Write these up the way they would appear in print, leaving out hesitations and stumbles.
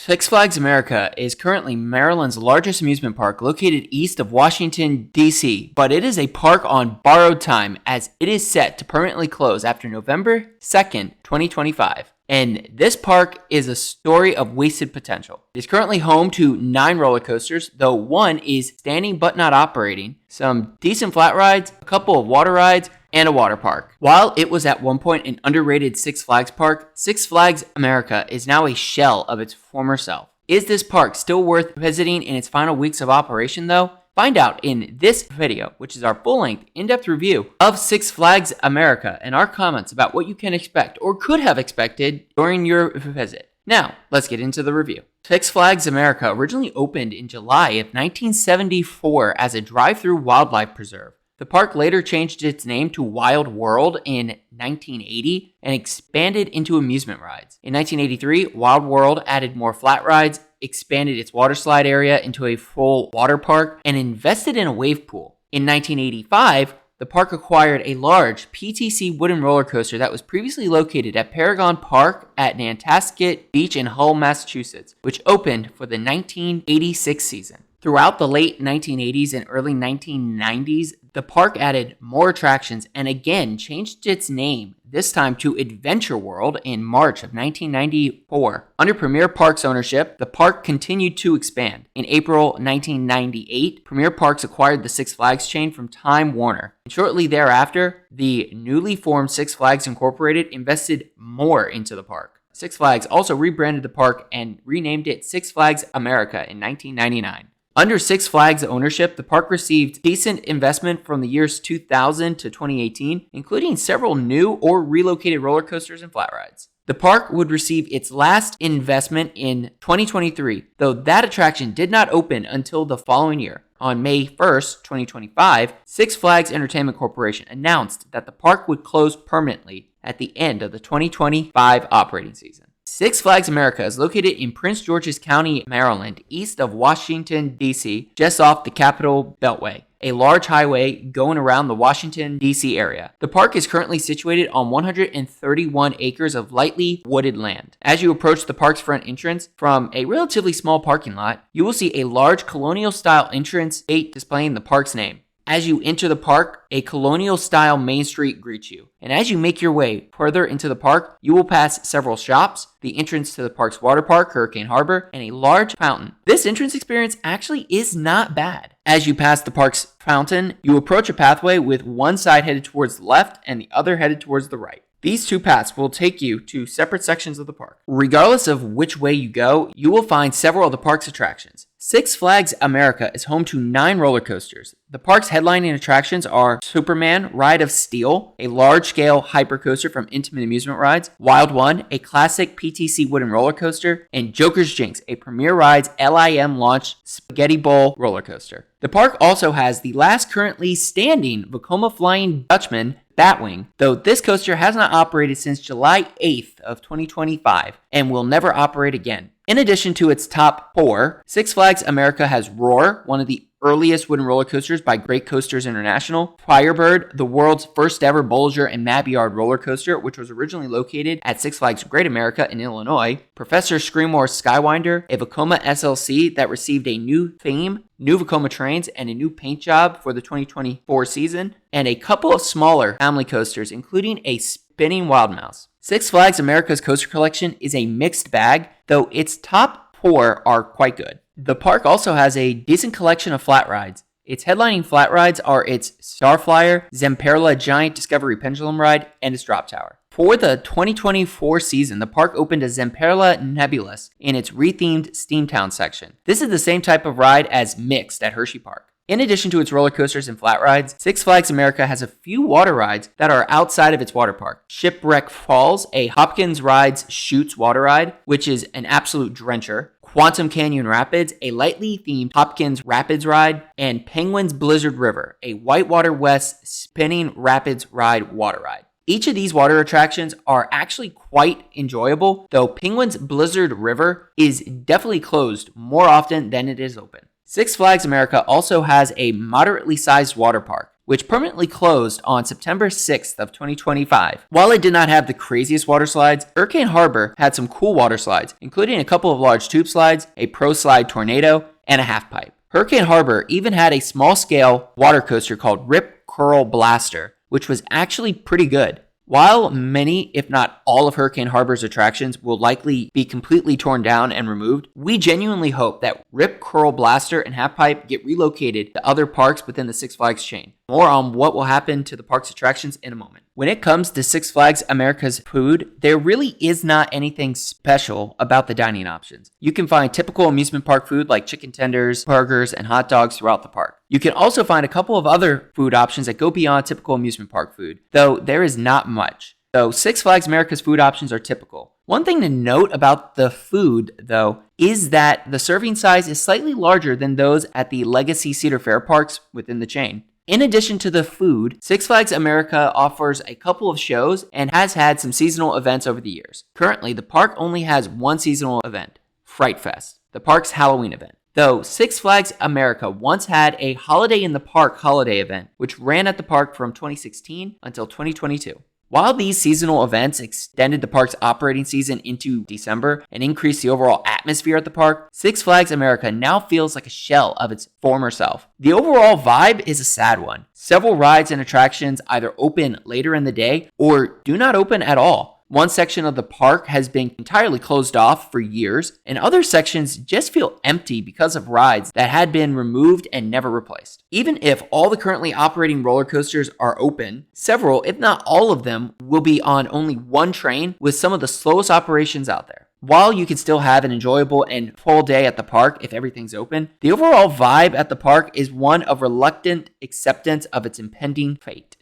Six Flags America is currently Maryland's largest amusement park located east of Washington, D.C., but it is a park on borrowed time as it is set to permanently close after November 2nd, 2025. And this park is a story of wasted potential. It is currently home to 9 roller coasters, though one is standing but not operating, some decent flat rides, a couple of water rides, and a water park. While it was at one point an underrated Six Flags park, Six Flags America is now a shell of its former self. Is this park still worth visiting in its final weeks of operation though? Find out in this video, which is our full-length, in-depth review of Six Flags America and our comments about what you can expect or could have expected during your visit. Now, let's get into the review. Six Flags America originally opened in July of 1974 as a drive-through wildlife preserve. The park later changed its name to Wild World in 1980 and expanded into amusement rides. In 1983, Wild World added more flat rides, expanded its water slide area into a full water park, and invested in a wave pool. In 1985, the park acquired a large PTC wooden roller coaster that was previously located at Paragon Park at Nantasket Beach in Hull, Massachusetts, which opened for the 1986 season. Throughout the late 1980s and early 1990s, the park added more attractions and again changed its name, this time to Adventure World in March of 1994. Under Premier Parks ownership, the park continued to expand. In April 1998, Premier Parks acquired the Six Flags chain from Time Warner. And shortly thereafter, the newly formed Six Flags Incorporated invested more into the park. Six Flags also rebranded the park and renamed it Six Flags America in 1999. Under Six Flags ownership, the park received decent investment from the years 2000 to 2018, including several new or relocated roller coasters and flat rides. The park would receive its last investment in 2023, though that attraction did not open until the following year. On May 1st, 2025, Six Flags Entertainment Corporation announced that the park would close permanently at the end of the 2025 operating season. Six Flags America is located in Prince George's County, Maryland, east of Washington, D.C., just off the Capitol Beltway, a large highway going around the Washington, D.C. area. The park is currently situated on 131 acres of lightly wooded land. As you approach the park's front entrance from a relatively small parking lot, you will see a large colonial-style entrance gate displaying the park's name. As you enter the park, a colonial-style main street greets you. And as you make your way further into the park, you will pass several shops, the entrance to the park's water park, Hurricane Harbor, and a large fountain. This entrance experience actually is not bad. As you pass the park's fountain, you approach a pathway with one side headed towards the left and the other headed towards the right. These two paths will take you to separate sections of the park. Regardless of which way you go, you will find several of the park's attractions. Six Flags America is home to 9 roller coasters. The park's headlining attractions are Superman Ride of Steel, a large-scale hypercoaster from Intamin Amusement Rides, Wild One, a classic PTC wooden roller coaster, and Joker's Jinx, a Premier Rides LIM-launched Spaghetti Bowl roller coaster. The park also has the last currently standing Vekoma Flying Dutchman Batwing, though this coaster has not operated since July 8th of 2025 and will never operate again. In addition to its top 4, Six Flags America has Roar, one of the earliest wooden roller coasters by Great Coasters International, Firebird, the world's first ever Bollinger and Mabillard roller coaster, which was originally located at Six Flags Great America in Illinois, Professor Screamore's Skywinder, a Vekoma SLC that received a new theme, new Vekoma trains, and a new paint job for the 2024 season, and a couple of smaller family coasters, including a spinning Wild Mouse. Six Flags America's coaster collection is a mixed bag, though its top 4 are quite good. The park also has a decent collection of flat rides. Its headlining flat rides are its Starflyer, Zamperla Giant Discovery Pendulum Ride, and its Drop Tower. For the 2024 season, the park opened a Zamperla Nebulous in its rethemed Steamtown section. This is the same type of ride as Mixed at Hershey Park. In addition to its roller coasters and flat rides, Six Flags America has a few water rides that are outside of its water park. Shipwreck Falls, a Hopkins Rides Shoots water ride, which is an absolute drencher. Quantum Canyon Rapids, a lightly themed Hopkins Rapids ride, and Penguin's Blizzard River, a Whitewater West spinning rapids ride water ride. Each of these water attractions are actually quite enjoyable, though Penguin's Blizzard River is definitely closed more often than it is open. Six Flags America also has a moderately sized water park. which permanently closed on September 6th of 2025. While it did not have the craziest water slides, Hurricane Harbor had some cool water slides, including a couple of large tube slides, a pro slide tornado, and a half pipe. Hurricane Harbor even had a small-scale water coaster called Rip Curl Blaster, which was actually pretty good. While many, if not all of Hurricane Harbor's attractions will likely be completely torn down and removed, we genuinely hope that Rip Curl Blaster and Half Pipe get relocated to other parks within the Six Flags chain. More on what will happen to the park's attractions in a moment. When it comes to Six Flags America's food, there really is not anything special about the dining options. You can find typical amusement park food like chicken tenders, burgers, and hot dogs throughout the park. You can also find a couple of other food options that go beyond typical amusement park food, though there is not much. So Six Flags America's food options are typical. One thing to note about the food, though, is that the serving size is slightly larger than those at the Legacy Cedar Fair parks within the chain. In addition to the food, Six Flags America offers a couple of shows and has had some seasonal events over the years. Currently, the park only has one seasonal event, Fright Fest, the park's Halloween event. Though Six Flags America once had a Holiday in the Park holiday event, which ran at the park from 2016 until 2022. While these seasonal events extended the park's operating season into December and increased the overall atmosphere at the park, Six Flags America now feels like a shell of its former self. The overall vibe is a sad one. Several rides and attractions either open later in the day or do not open at all. One section of the park has been entirely closed off for years, and other sections just feel empty because of rides that had been removed and never replaced. Even if all the currently operating roller coasters are open, several, if not all of them, will be on only one train with some of the slowest operations out there. While you can still have an enjoyable and full day at the park if everything's open, the overall vibe at the park is one of reluctant acceptance of its impending fate.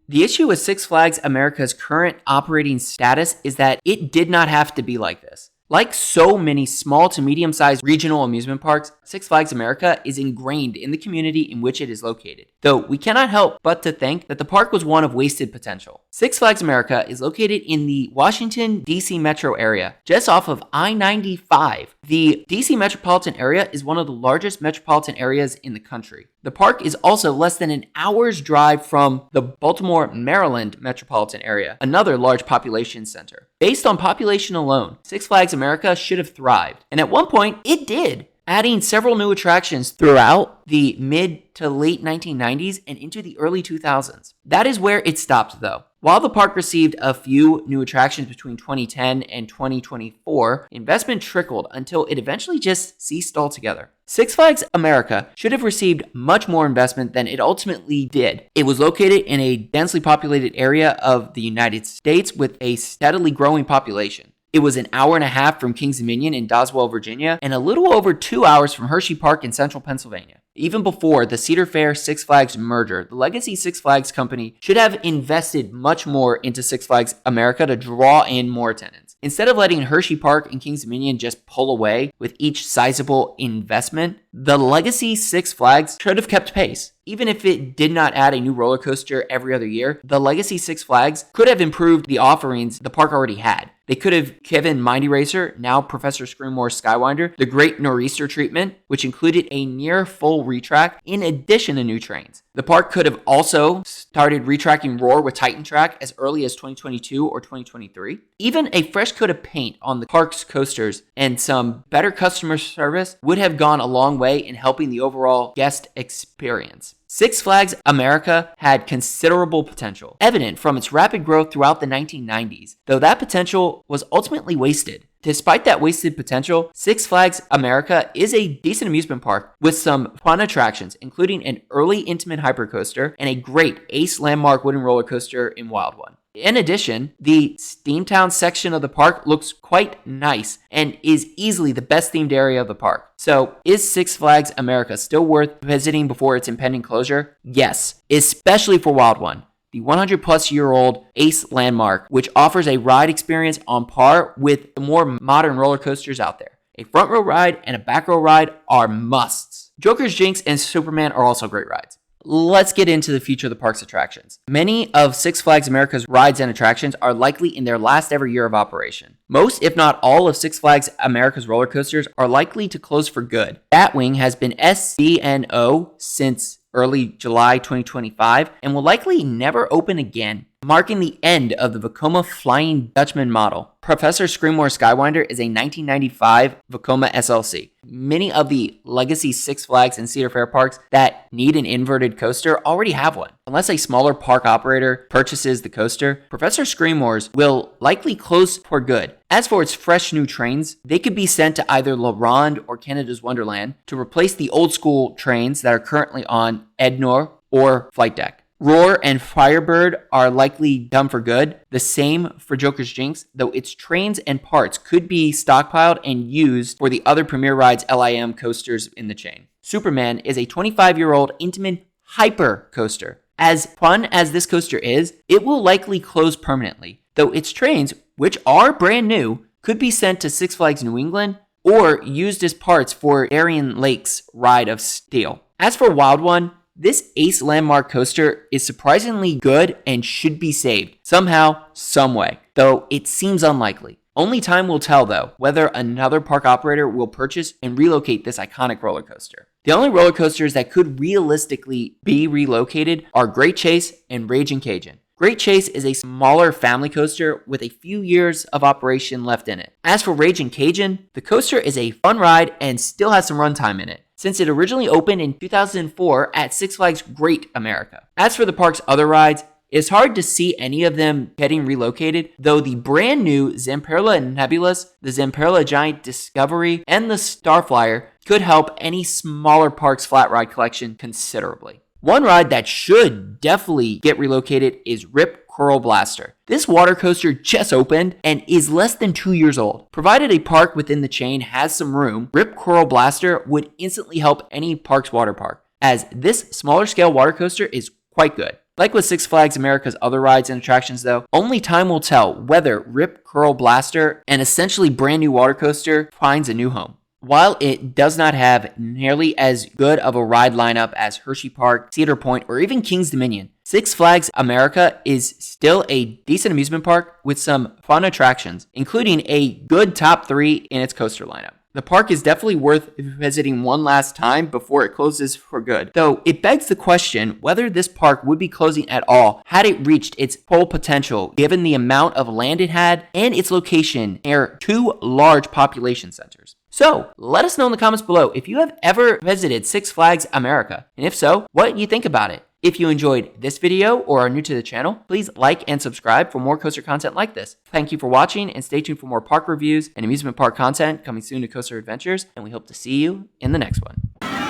The issue with Six Flags America's current operating status is that it did not have to be like this. Like so many small to medium-sized regional amusement parks, Six Flags America is ingrained in the community in which it is located. Though we cannot help but to think that the park was one of wasted potential. Six Flags America is located in the Washington, D.C. metro area, just off of I-95. The D.C. metropolitan area is one of the largest metropolitan areas in the country. The park is also less than an hour's drive from the Baltimore, Maryland metropolitan area, another large population center. Based on population alone, Six Flags America should have thrived, and at one point, it did, adding several new attractions throughout the mid to late 1990s and into the early 2000s. That is where it stopped, though. While the park received a few new attractions between 2010 and 2024, investment trickled until it eventually just ceased altogether. Six Flags America should have received much more investment than it ultimately did. It was located in a densely populated area of the United States with a steadily growing population. It was an hour and a half from Kings Dominion in Doswell, Virginia, and a little over 2 hours from Hershey Park in central Pennsylvania. Even before the Cedar Fair Six Flags merger, the Legacy Six Flags company should have invested much more into Six Flags America to draw in more attendance. Instead of letting Hershey Park and Kings Dominion just pull away with each sizable investment, the Legacy Six Flags should have kept pace. Even if it did not add a new roller coaster every other year, the Legacy Six Flags could have improved the offerings the park already had. They could have given Mindy Racer, now Professor Screamore's Skywinder, the Great Nor'easter treatment, which included a near full retrack in addition to new trains. The park could have also started retracking Roar with Titan Track as early as 2022 or 2023. Even a fresh coat of paint on the park's coasters and some better customer service would have gone a long way in helping the overall guest experience. Six Flags America had considerable potential, evident from its rapid growth throughout the 1990s, though that potential was ultimately wasted. Despite that wasted potential, Six Flags America is a decent amusement park with some fun attractions, including an early intimate hypercoaster and a great Ace Landmark wooden roller coaster in Wild One. In addition, the Steamtown section of the park looks quite nice and is easily the best themed area of the park. So, is Six Flags America still worth visiting before its impending closure? Yes, especially for Wild One, the 100-plus-year-old Ace Landmark, which offers a ride experience on par with the more modern roller coasters out there. A front row ride and a back row ride are musts. Joker's Jinx and Superman are also great rides. Let's get into the future of the park's attractions. Many of Six Flags America's rides and attractions are likely in their last ever year of operation. Most, if not all, of Six Flags America's roller coasters are likely to close for good. Batwing has been SCNO since early July 2025 and will likely never open again, marking the end of the Vekoma Flying Dutchman model. Professor Screamore Skywinder is a 1995 Vekoma SLC. Many of the legacy Six Flags and Cedar Fair parks that need an inverted coaster already have one. Unless a smaller park operator purchases the coaster, Professor Screamore's will likely close for good. As for its fresh new trains, they could be sent to either La Ronde or Canada's Wonderland to replace the old school trains that are currently on Ednor or Flight Deck. Roar and Firebird are likely done for good. The same for Joker's Jinx, though its trains and parts could be stockpiled and used for the other Premier Rides LIM coasters in the chain. Superman is a 25-year-old Intamin Hyper coaster. As fun as this coaster is, it will likely close permanently, though its trains, which are brand new, could be sent to Six Flags New England or used as parts for Darien Lake's Ride of Steel. As for Wild One, this Ace Landmark coaster is surprisingly good and should be saved, somehow, someway, though it seems unlikely. Only time will tell, though, whether another park operator will purchase and relocate this iconic roller coaster. The only roller coasters that could realistically be relocated are Great Chase and Raging Cajun. Great Chase is a smaller family coaster with a few years of operation left in it. As for Raging Cajun, the coaster is a fun ride and still has some runtime in it, since it originally opened in 2004 at Six Flags Great America. As for the park's other rides, it's hard to see any of them getting relocated, though the brand new Zamperla Nebulous, the Zamperla Giant Discovery, and the Starflyer could help any smaller park's flat ride collection considerably. One ride that should definitely get relocated is Rip Curl Blaster. This water coaster just opened and is less than 2 years old. Provided a park within the chain has some room, Rip Curl Blaster would instantly help any park's water park, as this smaller scale water coaster is quite good. Like with Six Flags America's other rides and attractions though, only time will tell whether Rip Curl Blaster, an essentially brand new water coaster, finds a new home. While it does not have nearly as good of a ride lineup as Hershey Park, Cedar Point, or even King's Dominion, Six Flags America is still a decent amusement park with some fun attractions, including a good top 3 in its coaster lineup. The park is definitely worth visiting one last time before it closes for good, though it begs the question whether this park would be closing at all had it reached its full potential given the amount of land it had and its location near 2 large population centers. So, let us know in the comments below if you have ever visited Six Flags America, and if so, what you think about it. If you enjoyed this video or are new to the channel, please like and subscribe for more coaster content like this. Thank you for watching, and stay tuned for more park reviews and amusement park content coming soon to Coaster Adventures, and we hope to see you in the next one.